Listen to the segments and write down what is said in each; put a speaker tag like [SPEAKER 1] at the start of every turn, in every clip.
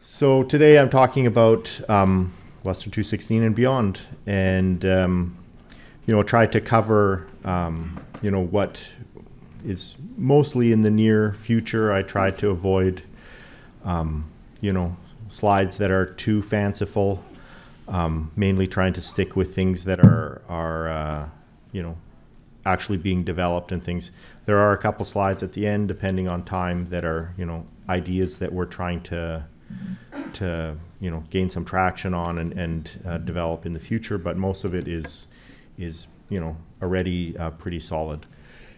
[SPEAKER 1] So today I'm talking about Lustre 216 and beyond, and try to cover what is mostly in the near future. I try to avoid slides that are too fanciful, mainly trying to stick with things that are actually being developed and things. There are a couple slides at the end, depending on time, that are ideas that we're trying to gain some traction on and develop in the future, but most of it is already pretty solid.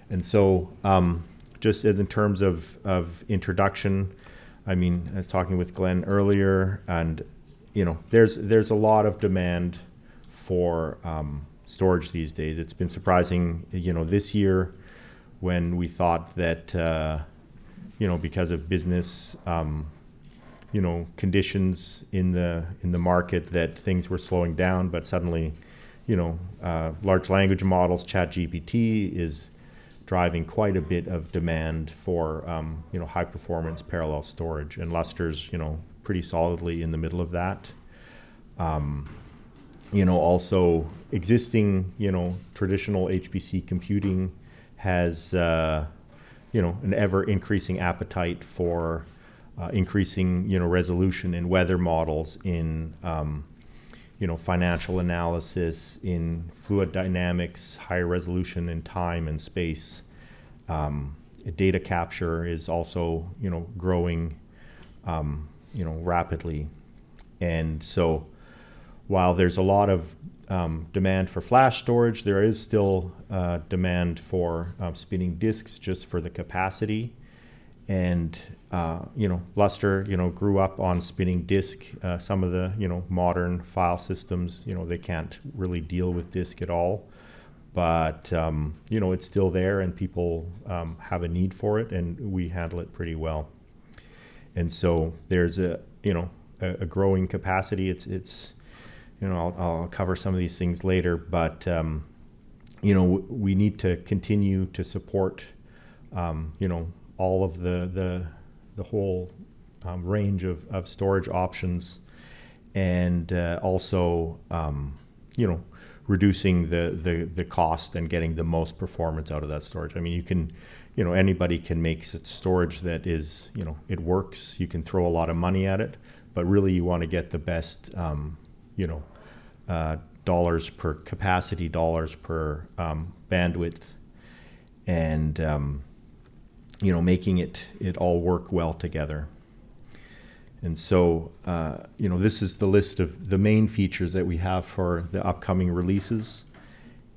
[SPEAKER 1] And so just as in terms of introduction, I was talking with Glenn earlier, and there's a lot of demand for storage these days. It's been surprising, this year, when we thought that because of business conditions in the market, that things were slowing down, but suddenly large language models, ChatGPT, is driving quite a bit of demand for high performance parallel storage, and Lustre's pretty solidly in the middle of that. Also existing traditional HPC computing has an ever increasing appetite for increasing resolution in weather models, in financial analysis, in fluid dynamics, higher resolution in time and space. Data capture is also growing rapidly, and so while there's a lot of demand for flash storage, there is still demand for spinning disks just for the capacity. And Lustre grew up on spinning disk. Some of the modern file systems, they can't really deal with disk at all, but it's still there, and people have a need for it, and we handle it pretty well. And so there's a growing capacity. It's I'll cover some of these things later, but we need to continue to support all of the whole range of storage options, and also reducing the cost and getting the most performance out of that storage. You can anybody can make storage that is it works. You can throw a lot of money at it, but really you want to get the best dollars per capacity, dollars per bandwidth, and making it all work well together. And so, this is the list of the main features that we have for the upcoming releases.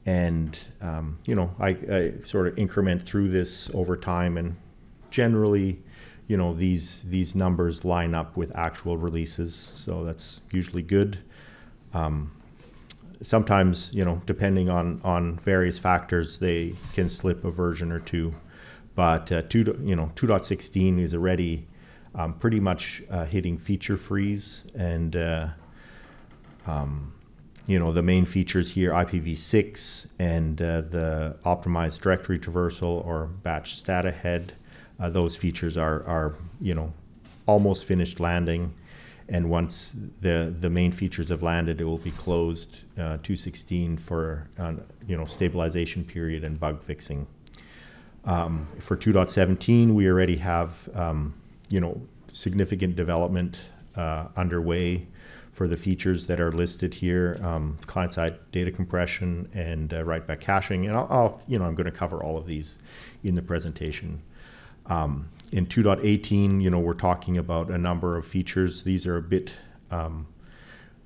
[SPEAKER 1] And, I sort of increment through this over time, and generally, these numbers line up with actual releases. So that's usually good. Sometimes, depending on various factors, they can slip a version or two. But 2.16 is already pretty much hitting feature freeze, and the main features here, IPv6 and the optimized directory traversal or batch stat ahead, those features are almost finished landing, and once the main features have landed, it will be closed 2.16 for stabilization period and bug fixing. For 2.17, we already have significant development underway for the features that are listed here: client-side data compression and write-back caching. And I'm going to cover all of these in the presentation. In 2.18, we're talking about a number of features. These are a bit,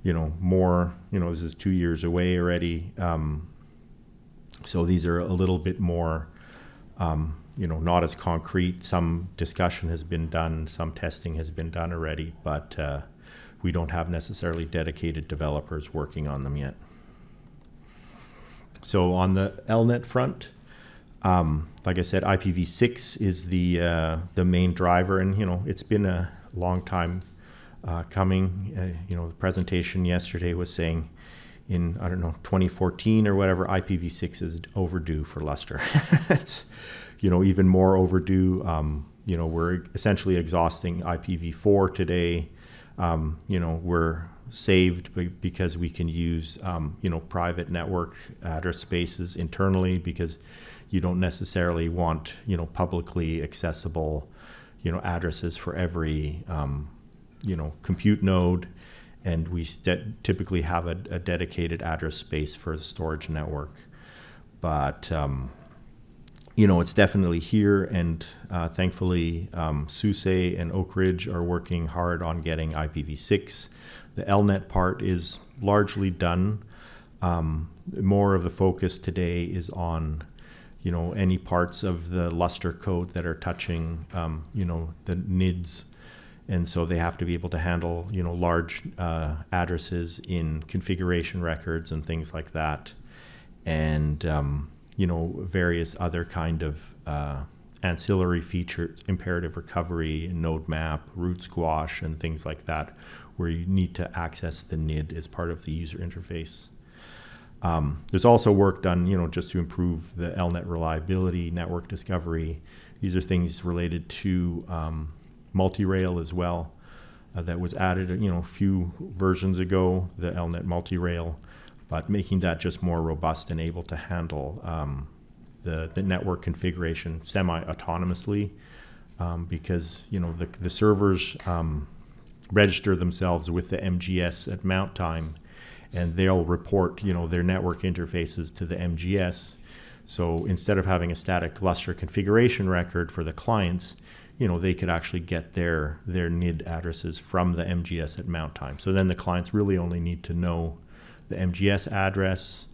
[SPEAKER 1] more. This is 2 years away already. So these are a little bit more. Not as concrete. Some discussion has been done, some testing has been done already, but we don't have necessarily dedicated developers working on them yet. So on the LNet front, like I said, IPv6 is the main driver, and it's been a long time coming. The presentation yesterday was saying in 2014 or whatever, IPv6 is overdue for Lustre. It's even more overdue. We're essentially exhausting IPv4 today. we're saved because we can use, private network address spaces internally, because you don't necessarily want, publicly accessible, addresses for every, compute node. And we typically have a dedicated address space for the storage network. But, it's definitely here, and thankfully SUSE and Oak Ridge are working hard on getting IPv6. The LNet part is largely done. More of the focus today is on, any parts of the Lustre code that are touching, the NIDs. And so they have to be able to handle, large addresses in configuration records and things like that. And, various other kind of ancillary features, imperative recovery, node map, root squash, and things like that, where you need to access the NID as part of the user interface. There's also work done, just to improve the LNet reliability, network discovery. These are things related to multi-rail as well, that was added, a few versions ago, the LNet multi-rail, but making that just more robust and able to handle the network configuration semi-autonomously, because the servers register themselves with the MGS at mount time, and they'll report their network interfaces to the MGS. So instead of having a static Lustre configuration record for the clients, they could actually get their NID addresses from the MGS at mount time. So then the clients really only need to know the MGS address,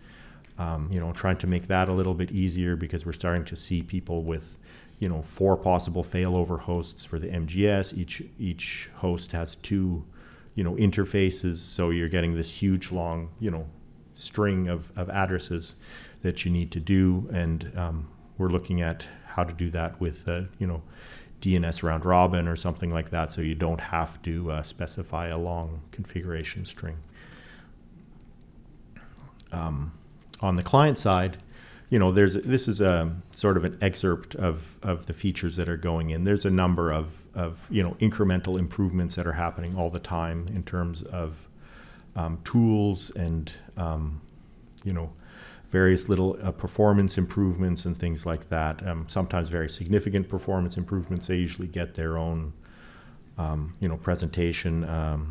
[SPEAKER 1] trying to make that a little bit easier, because we're starting to see people with, 4 possible failover hosts for the MGS. Each host has 2, interfaces. So you're getting this huge long, string of addresses that you need to do. And we're looking at how to do that with, DNS round robin or something like that, so you don't have to specify a long configuration string. On the client side, this is a sort of an excerpt of the features that are going in. There's a number of incremental improvements that are happening all the time in terms of tools and various little performance improvements and things like that. Sometimes very significant performance improvements. They usually get their own, presentation.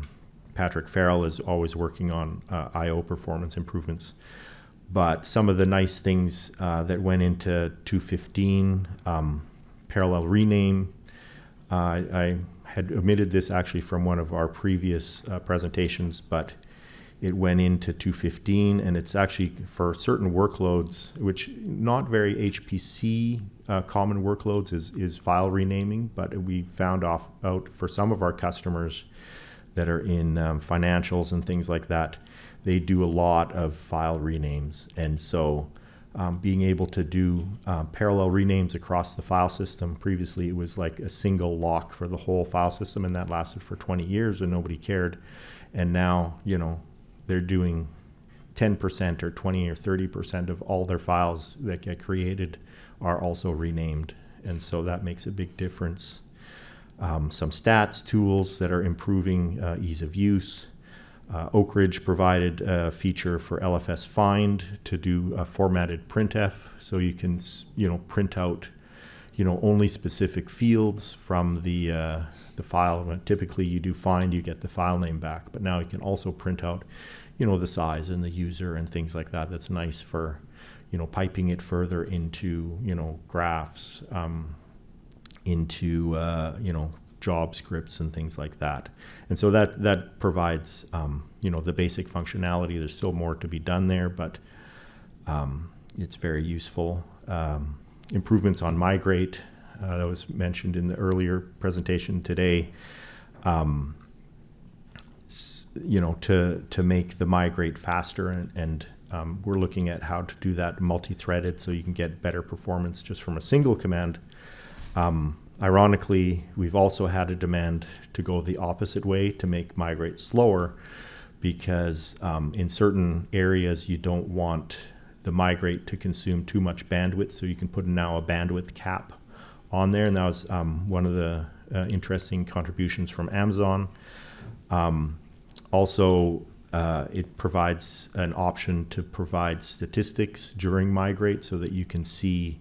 [SPEAKER 1] Patrick Farrell is always working on I/O performance improvements. But some of the nice things that went into 2.15, parallel rename. I had omitted this actually from one of our previous presentations, but it went into 2.15, and it's actually for certain workloads, which not very HPC common workloads is file renaming, but we found out for some of our customers that are in financials and things like that, they do a lot of file renames. And so being able to do parallel renames across the file system, previously it was like a single lock for the whole file system, and that lasted for 20 years and nobody cared. And now, they're doing 10% or 20 or 30% of all their files that get created are also renamed. And so that makes a big difference. Some stats tools that are improving ease of use. Oak Ridge provided a feature for LFS find to do a formatted printf, so you can print out only specific fields from the file. When typically you do find, you get the file name back, but now you can also print out the size and the user and things like that. That's nice for piping it further into graphs, into job scripts and things like that. And so that provides the basic functionality. There's still more to be done there, but it's very useful. Improvements on migrate, that was mentioned in the earlier presentation today. To make the migrate faster, and we're looking at how to do that multi-threaded so you can get better performance just from a single command. Ironically, we've also had a demand to go the opposite way to make migrate slower, because in certain areas you don't want the migrate to consume too much bandwidth, so you can put now a bandwidth cap on there, and that was one of the interesting contributions from Amazon. Also, it provides an option to provide statistics during migrate so that you can see,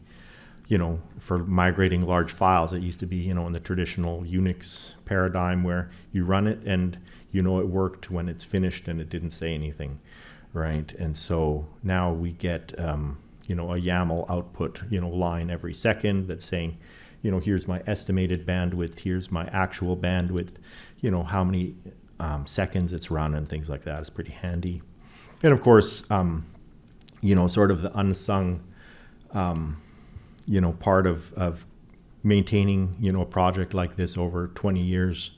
[SPEAKER 1] for migrating large files. It used to be, in the traditional Unix paradigm where you run it and it worked when it's finished and it didn't say anything, right? And so now we get, a YAML output, line every second that's saying, here's my estimated bandwidth, here's my actual bandwidth, how many seconds it's run and things like that is pretty handy. And of course, sort of the unsung, part of maintaining, a project like this over 20 years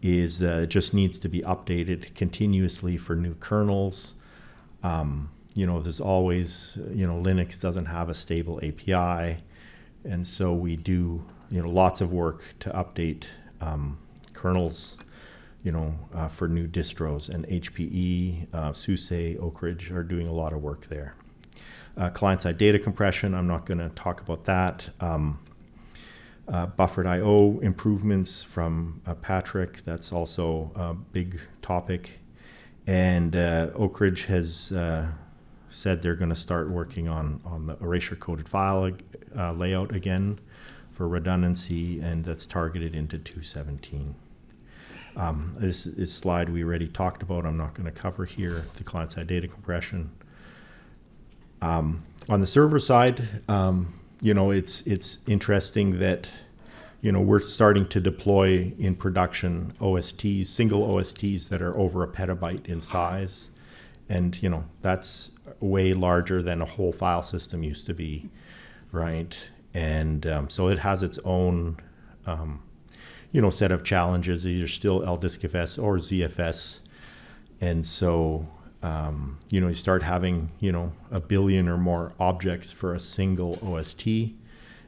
[SPEAKER 1] is it just needs to be updated continuously for new kernels. There's always, Linux doesn't have a stable API. And so we do, lots of work to update kernels, for new distros. And HPE, SUSE, Oak Ridge are doing a lot of work there. Client-side data compression, I'm not going to talk about that. Buffered I/O improvements from Patrick, that's also a big topic. And Oak Ridge has said they're going to start working on the erasure-coded file layout again for redundancy, and that's targeted into 2.17. This slide we already talked about. I'm not going to cover here, the client-side data compression. On the server side, it's interesting that, we're starting to deploy in production OSTs, single OSTs that are over a petabyte in size. And, that's way larger than a whole file system used to be, right? And so it has its own, set of challenges, either still LDiskFS or ZFS. And so, you start having, 1 billion or more objects for a single OST,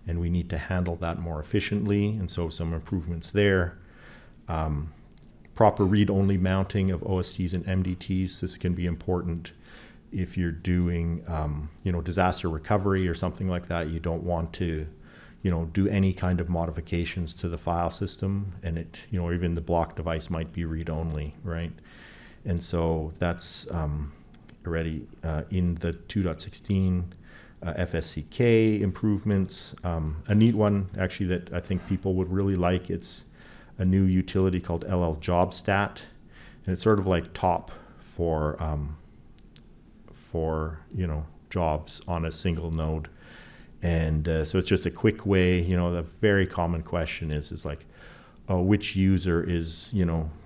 [SPEAKER 1] and we need to handle that more efficiently. And so some improvements there. Proper read-only mounting of OSTs and MDTs. This can be important if you're doing, disaster recovery or something like that. You don't want to, do any kind of modifications to the file system, and it, even the block device might be read-only, right? And so that's already in the 2.16 FSCK improvements. A neat one, actually, that I think people would really like, it's a new utility called LLJobStat, and it's sort of like top for jobs on a single node. And so it's just a quick way, the very common question is like, which user is,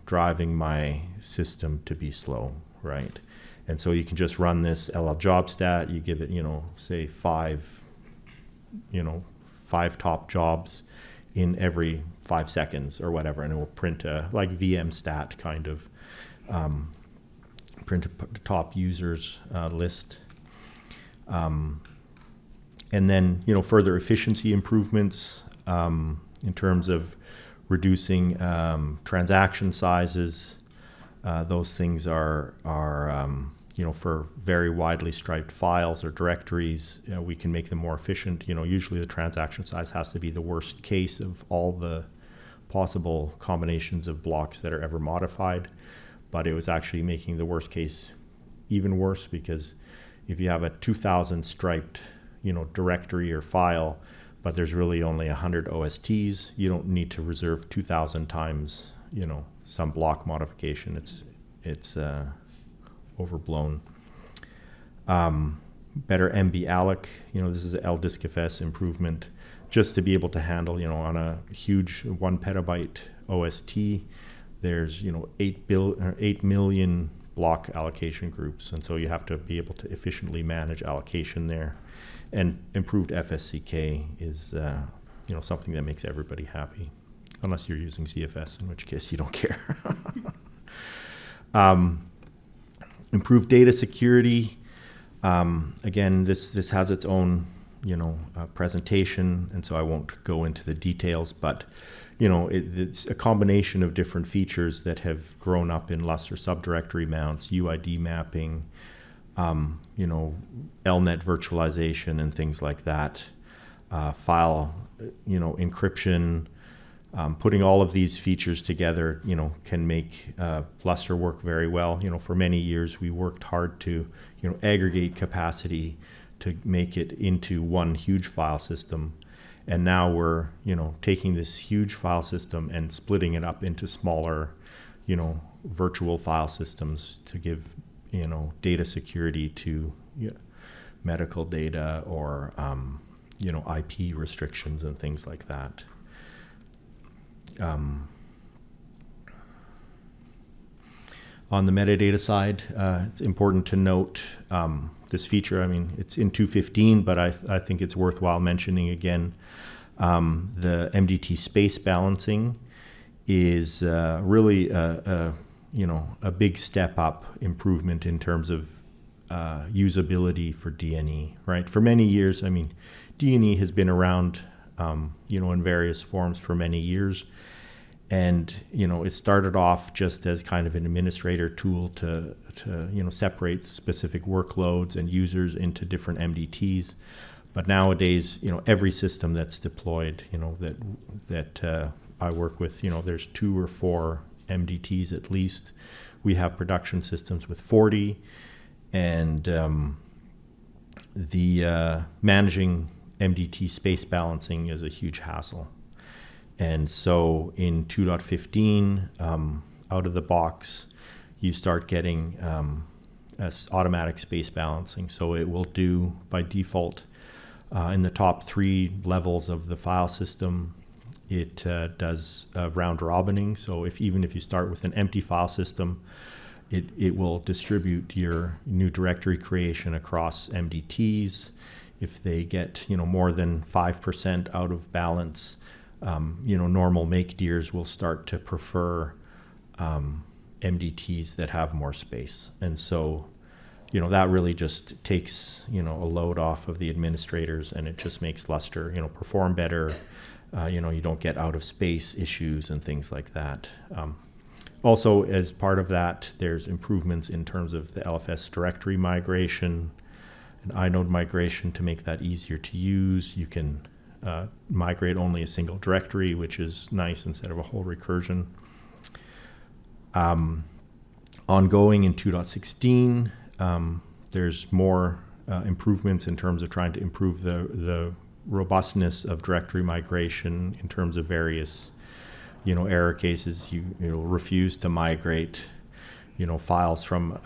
[SPEAKER 1] driving my system to be slow, right? And so you can just run this LLJobStat, you give it, say 5 top jobs in every 5 seconds or whatever, and it will print a, like VMstat kind of, print a top users list. And then, further efficiency improvements in terms of reducing transaction sizes. Those things are for very widely striped files or directories, we can make them more efficient. Usually the transaction size has to be the worst case of all the possible combinations of blocks that are ever modified. But it was actually making the worst case even worse, because if you have a 2,000 striped directory or file, but there's really only 100 OSTs, you don't need to reserve 2,000 times, some block modification. It's overblown. Better MB-alloc, this is an LDiskFS improvement, just to be able to handle, on a huge 1 petabyte OST, there's, 8 million block allocation groups. And so you have to be able to efficiently manage allocation there. And improved FSCK is, something that makes everybody happy, unless you're using ZFS, in which case you don't care. Improved data security. Again, this has its own, presentation, and so I won't go into the details, but, it's a combination of different features that have grown up in Lustre subdirectory mounts, UID mapping, LNet virtualization and things like that, file, encryption, Putting all of these features together, can make Lustre work very well. For many years we worked hard to, aggregate capacity to make it into one huge file system. And now we're, taking this huge file system and splitting it up into smaller, virtual file systems to give, data security to medical data or, IP restrictions and things like that. On the metadata side, it's important to note this feature. I mean, it's in 2.15, but I think it's worthwhile mentioning again. The MDT space balancing is really a big step up improvement in terms of usability for DNE, right? For many years, I mean, DNE has been around, in various forms for many years. And, it started off just as kind of an administrator tool to separate specific workloads and users into different MDTs. But nowadays, every system that's deployed, that I work with, there's 2 or 4 MDTs at least. We have production systems with 40, and the managing MDT space balancing is a huge hassle. And so in 2.15, out of the box, you start getting automatic space balancing. So it will do, by default, in the top 3 levels of the file system, it does round robining. So even if you start with an empty file system, it will distribute your new directory creation across MDTs. If they get more than 5% out of balance, normal make deers will start to prefer MDTs that have more space. And so, that really just takes, a load off of the administrators, and it just makes Lustre, perform better. You don't get out of space issues and things like that. Also, as part of that, there's improvements in terms of the LFS directory migration and inode migration to make that easier to use. You can migrate only a single directory, which is nice instead of a whole recursion. Ongoing in 2.16, there's more improvements in terms of trying to improve the robustness of directory migration in terms of various, error cases. You refuse to migrate, files from,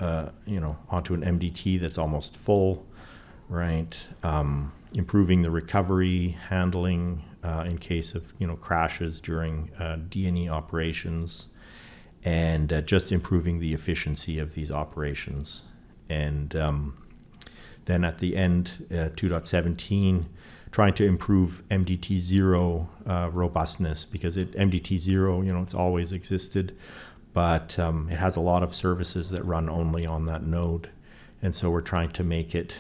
[SPEAKER 1] onto an MDT that's almost full, right? Improving the recovery handling in case of crashes during DNE operations, and just improving the efficiency of these operations. And then at the end, 2.17, trying to improve MDT0 robustness, because MDT0, it's always existed, but it has a lot of services that run only on that node, and so we're trying to make it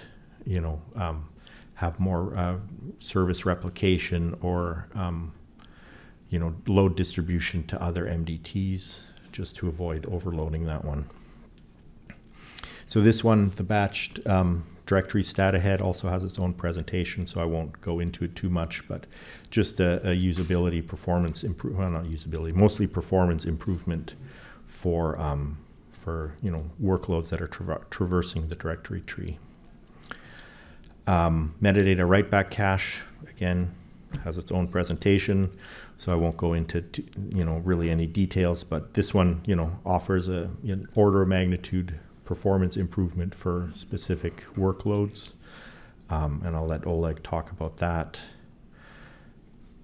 [SPEAKER 1] have more service replication or load distribution to other MDTs, just to avoid overloading that one. So this one, the batched directory stat ahead, also has its own presentation, so I won't go into it too much, but just a usability performance improvement, well, not usability, mostly performance improvement for workloads that are traversing the directory tree. Metadata write-back cache, again, has its own presentation, so I won't go into really any details, but this one offers an order of magnitude performance improvement for specific workloads, and I'll let Oleg talk about that.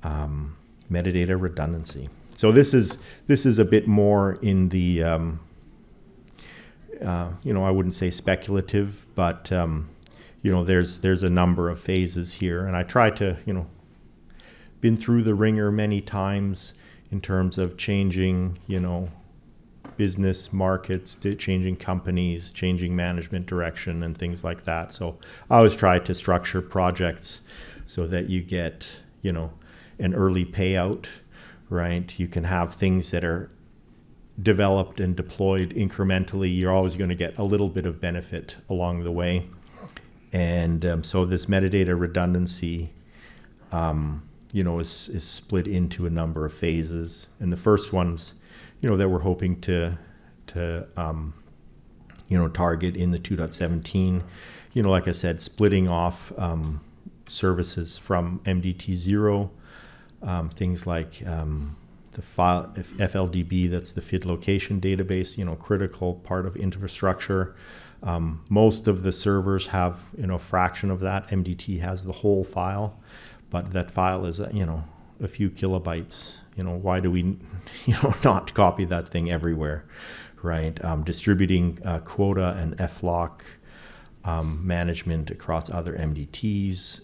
[SPEAKER 1] Metadata redundancy. So this is a bit more in the I wouldn't say speculative, but there's a number of phases here, and I try to been through the ringer many times in terms of changing business markets, changing companies, changing management direction and things like that. So I always try to structure projects so that you get an early payout, right? You can have things that are developed and deployed incrementally. You're always going to get a little bit of benefit along the way. And so this metadata redundancy is split into a number of phases. And the first ones, that we're hoping to target in the 2.17, like I said, splitting off services from MDT0, things like the file FLDB, that's the FID location database, critical part of infrastructure. Most of the servers have, a fraction of that. MDT has the whole file, but that file is, a few kilobytes. Why do we, not copy that thing everywhere, right? Distributing quota and FLOC management across other MDTs,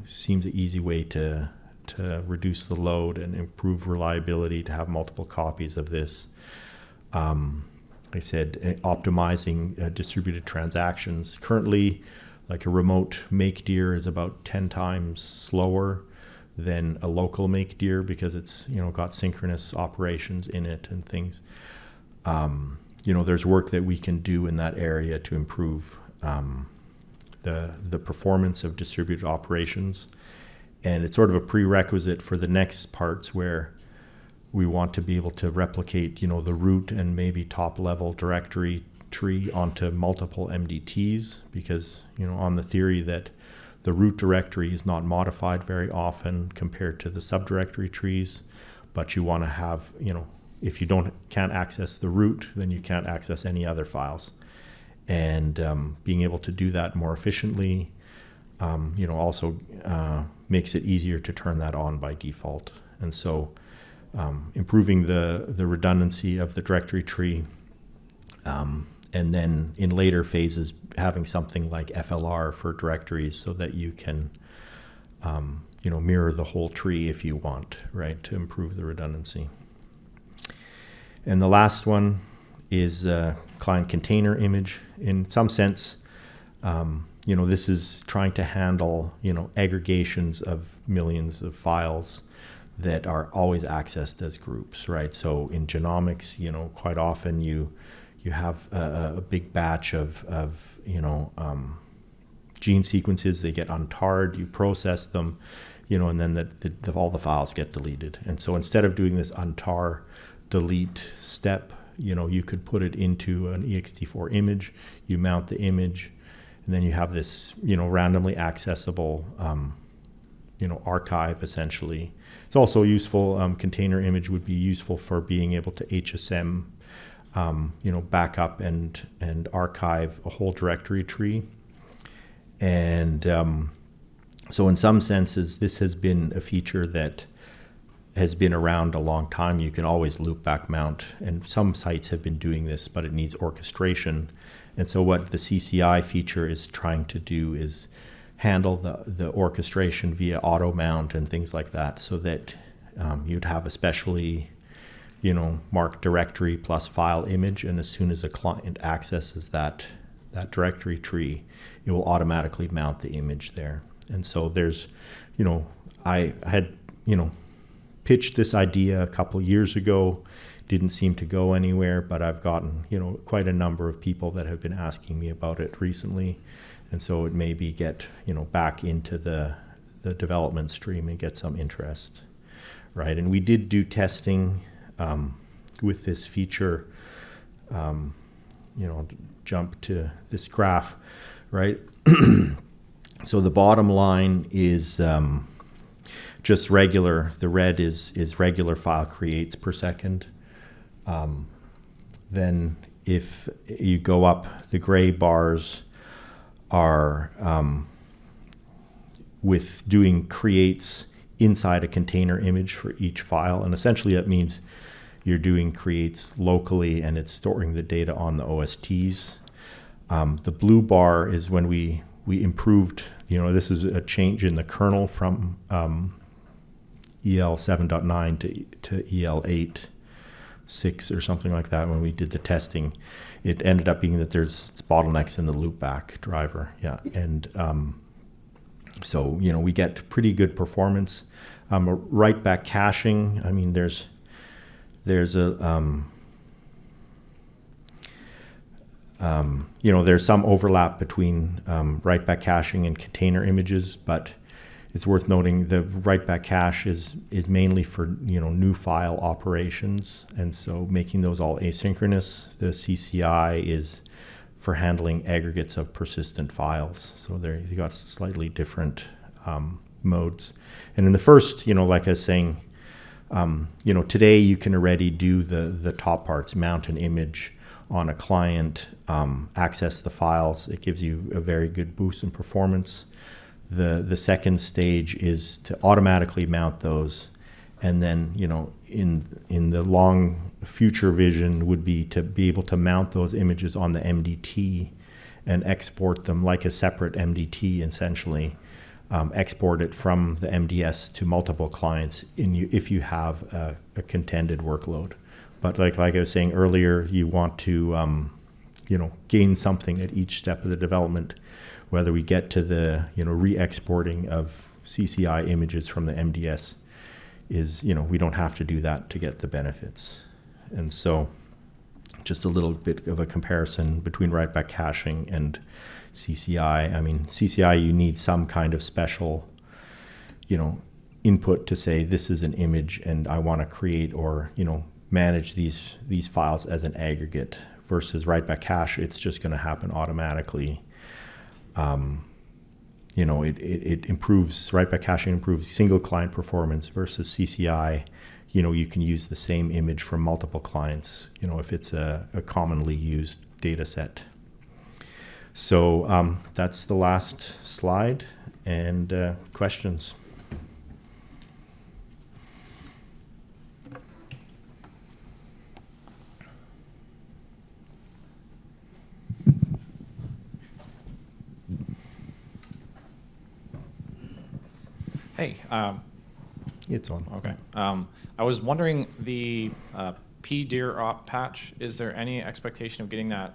[SPEAKER 1] seems an easy way to reduce the load and improve reliability, to have multiple copies of this. I said optimizing distributed transactions. Currently, like a remote make dir is about 10 times slower than a local make dir because it's got synchronous operations in it and things. There's work that we can do in that area to improve the performance of distributed operations. And it's sort of a prerequisite for the next parts where we want to be able to replicate, the root and maybe top level directory tree onto multiple MDTs, because, on the theory that the root directory is not modified very often compared to the subdirectory trees, but you want to have, if you can't access the root, then you can't access any other files. And being able to do that more efficiently, also makes it easier to turn that on by default. And so improving the redundancy of the directory tree, and then in later phases having something like FLR for directories so that you can mirror the whole tree if you want, right, to improve the redundancy. And the last one is client container image. In some sense, this is trying to handle, aggregations of millions of files that are always accessed as groups, right? So in genomics, quite often you have a big batch of gene sequences. They get untarred, you process them, and then all the files get deleted. And so instead of doing this untar delete step, you could put it into an ext4 image, you mount the image, and then you have this, randomly accessible, archive essentially. It's also useful, container image would be useful for being able to HSM, back up and archive a whole directory tree. And so in some senses, this has been a feature that has been around a long time. You can always loop back mount, and some sites have been doing this, but it needs orchestration. And so what the CCI feature is trying to do is handle the orchestration via auto mount and things like that, so that you'd have a specially marked directory plus file image, and as soon as a client accesses that directory tree, it will automatically mount the image there. And so there's, I had, pitched this idea a couple years ago, didn't seem to go anywhere, but I've gotten, quite a number of people that have been asking me about it recently. And so it maybe get, back into the development stream and get some interest, right? And we did do testing with this feature, jump to this graph, right? So the bottom line is just regular. The red is regular file creates per second. Then if you go up, the gray bars are with doing creates inside a container image for each file. And essentially that means you're doing creates locally and it's storing the data on the OSTs. The blue bar is when we improved, this is a change in the kernel from EL 7.9 to EL 8.6 or something like that. When we did the testing, it ended up being that there's bottlenecks in the loopback driver. Yeah, and so we get pretty good performance. Write back caching. I mean, there's a there's some overlap between write back caching and container images, but it's worth noting the write-back cache is mainly for new file operations, and so making those all asynchronous. The CCI is for handling aggregates of persistent files. So there you got slightly different modes. And in the first, like I was saying, today you can already do the top parts, mount an image on a client, access the files. It gives you a very good boost in performance. The second stage is to automatically mount those, and then in the long future vision would be to be able to mount those images on the MDT and export them like a separate MDT, essentially. Export it from the MDS to multiple clients if you have a contended workload. But like I was saying earlier, you want to gain something at each step of the development. Whether we get to the re-exporting of CCI images from the MDS is we don't have to do that to get the benefits. And so just a little bit of a comparison between write-back caching and CCI. I mean, CCI, you need some kind of special input to say this is an image and I want to create or manage these files as an aggregate, versus write-back cache, it's just going to happen automatically. It improves, write-back caching improves single client performance, versus CCI, you can use the same image from multiple clients, if it's a commonly used data set. So that's the last slide, and questions.
[SPEAKER 2] Hey.
[SPEAKER 1] It's on.
[SPEAKER 2] Okay. I was wondering, the pdir patch, is there any expectation of getting that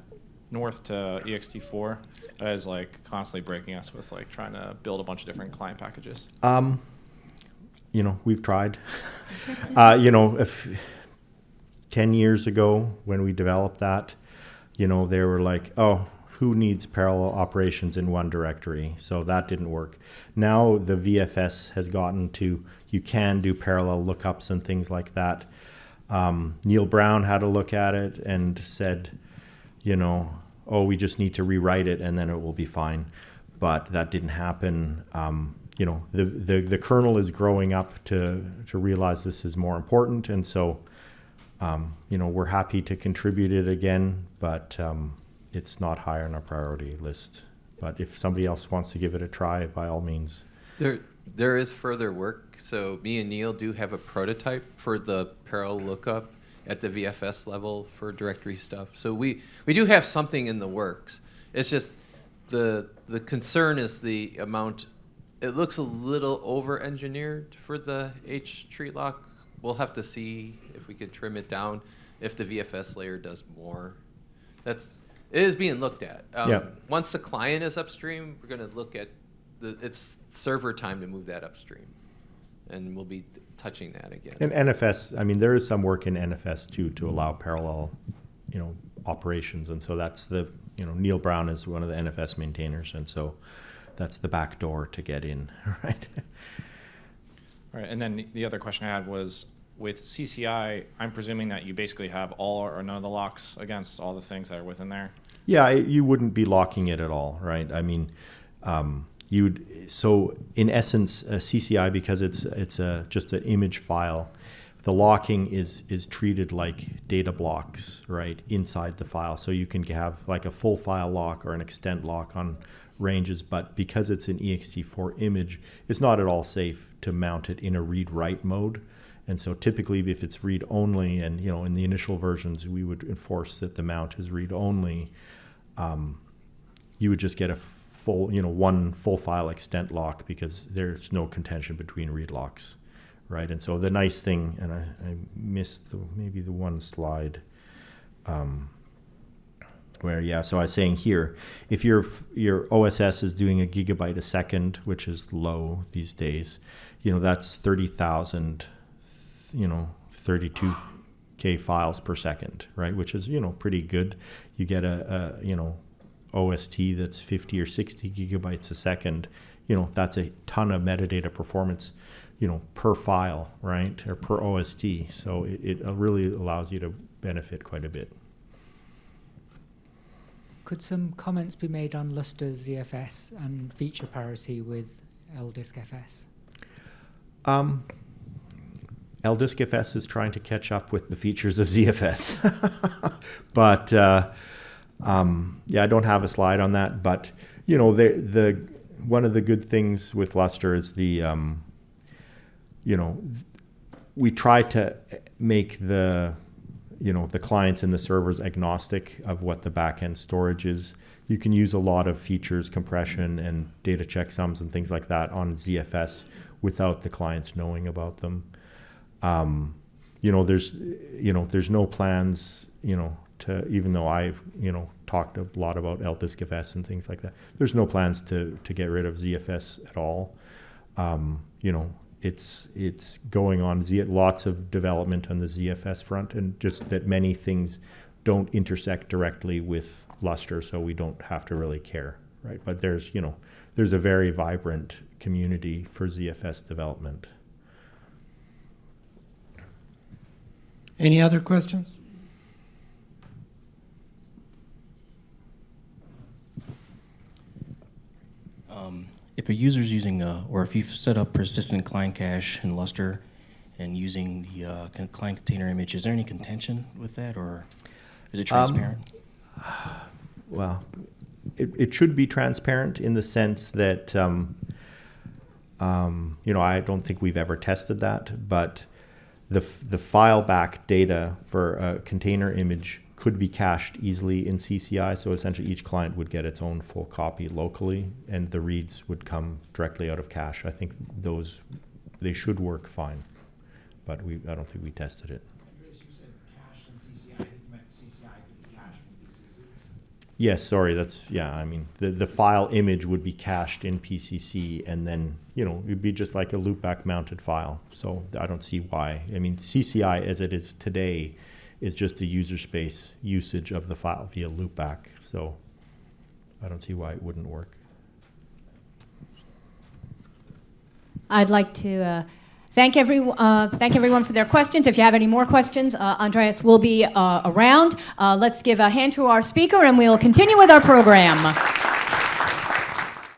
[SPEAKER 2] north to ext4? That is constantly breaking us with trying to build a bunch of different client packages.
[SPEAKER 1] We've tried. If 10 years ago when we developed that, they were like, oh, who needs parallel operations in one directory? So that didn't work. Now the VFS has gotten to, you can do parallel lookups and things like that. Neil Brown had a look at it and said, oh, we just need to rewrite it and then it will be fine. But that didn't happen. The kernel is growing up to realize this is more important. And so, we're happy to contribute it again, but it's not high on our priority list. But if somebody else wants to give it a try, by all means.
[SPEAKER 3] There is further work. So me and Neil do have a prototype for the parallel lookup at the VFS level for directory stuff. So we do have something in the works. It's just the concern is the amount. It looks a little over-engineered for the H-tree lock. We'll have to see if we could trim it down if the VFS layer does more. It is being looked at. Once the client is upstream, we're going to look at it's server time to move that upstream. And we'll be touching that again.
[SPEAKER 1] And NFS, I mean, there is some work in NFS too to allow parallel, operations. And so that's Neil Brown is one of the NFS maintainers. And so that's the back door to get in, right?
[SPEAKER 2] All right. And then the other question I had was, with CCI, I'm presuming that you basically have all or none of the locks against all the things that are within there.
[SPEAKER 1] Yeah, you wouldn't be locking it at all, right? I mean, so in essence, CCI, because it's just an image file, the locking is treated like data blocks, right, inside the file. So you can have like a full file lock or an extent lock on ranges, but because it's an ext4 image, it's not at all safe to mount it in a read-write mode. And so typically if it's read-only, and in the initial versions we would enforce that the mount is read-only, you would just get a full, one full file extent lock because there's no contention between read locks, right? And so the nice thing, and I missed maybe the one slide where, so I was saying here, if your OSS is doing a gigabyte a second, which is low these days, that's 30,000, 32K files per second, right? Which is, pretty good. You get a OST that's 50 or 60 gigabytes a second, that's a ton of metadata performance, per file, right, or per OST. So it really allows you to benefit quite a bit.
[SPEAKER 4] Could some comments be made on Lustre's ZFS and feature parity with LDiskFS?
[SPEAKER 1] LDiskFS is trying to catch up with the features of ZFS. But I don't have a slide on that. But the one of the good things with Lustre is we try to make the clients and the servers agnostic of what the backend storage is. You can use a lot of features, compression and data checksums and things like that on ZFS without the clients knowing about them. There's no plans, to, even though I've, talked a lot about LDiskFS and things like that, there's no plans to get rid of ZFS at all. It's going on lots of development on the ZFS front, and just that many things don't intersect directly with Lustre, so we don't have to really care, right? But there's a very vibrant community for ZFS development.
[SPEAKER 5] Any other questions?
[SPEAKER 6] If a user's using, or if you've set up persistent client cache in Lustre and using the client container image, is there any contention with that, or is it transparent?
[SPEAKER 1] Well, it should be transparent in the sense that, I don't think we've ever tested that, but the file back data for a container image could be cached easily in CCI. So essentially each client would get its own full copy locally, and the reads would come directly out of cache. I think they should work fine, but I don't think we tested it.
[SPEAKER 7] Andreas, you said cached in CCI. I think you meant CCI could be cached in PCC.
[SPEAKER 1] Yes, sorry, I mean, the file image would be cached in PCC, and then, it'd be just like a loopback mounted file. So I don't see why. I mean, CCI as it is today is just a user space usage of the file via loopback. So I don't see why it wouldn't work.
[SPEAKER 8] I'd like to thank everyone for their questions. If you have any more questions, Andreas will be around. Let's give a hand to our speaker, and we'll continue with our program.